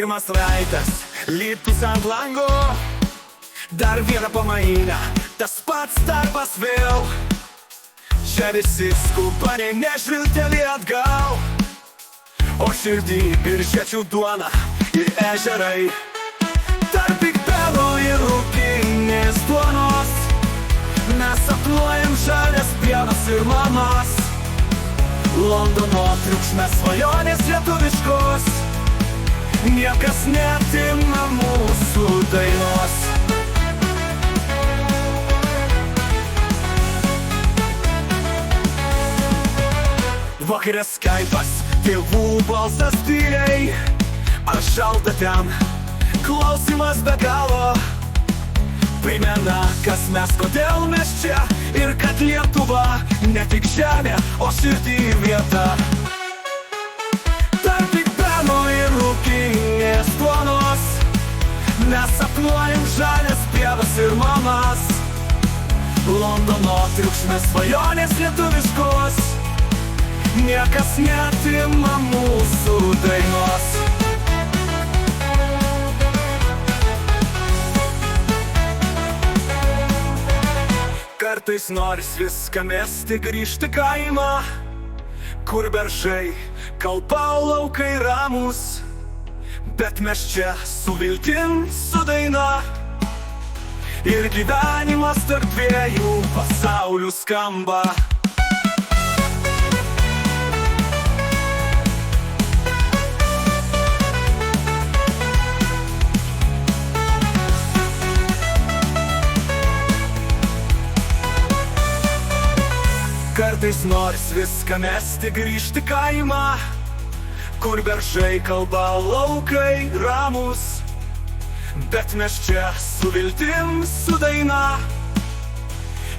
Pirmas raitas, liptis ant lango, dar viena pamaina, tas pats darbas vėl. Čia visi skuba, nei nežvilgteli atgal, o širdį biržiečių duona ir ežerai. Tarp Bigbeno ir rūkinės duonos mes sapnuojam žalias pievas ir mamas. Londono triukšme svajonės lietuviškos, niekas neatima mūsų dainos. Vakare skaipas, tėvų balsas tyliai, ar šalta ten, klausimas be galo. Primena, kas mes, kodėl mes čia, ir kad Lietuva ne tik žemė, o širdį vieta. Tarp Bigbeno ir rūkinės duonos mes sapnuojam žalias pievas ir mamas. Londono triukšme svajonės lietuviškos, niekas neatima mūsų dainos. Kartais noris viską mesti, grįžti kaimą, kur beržai, kalba laukai ramus. Bet mes čia su viltim, su daina, ir gyvenimas tarp dviejų pasaulių skamba. Kartais noris viską mesti, grįžti kaimą, kur beržai, kalba laukai ramus. Bet mes čia su viltim, su daina,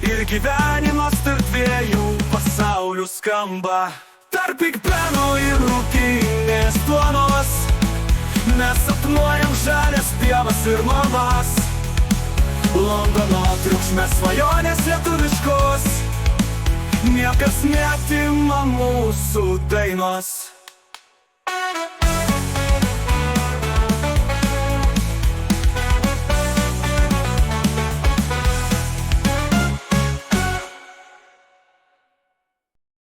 ir gyvenimas tarp dviejų pasaulių skamba. Tarp Bigbeno ir rūkinės duonos mes sapnuojam žalias pievas ir mamas. Londono triukšme svajonės lietuviškos, niekas neatima mūsų dainos.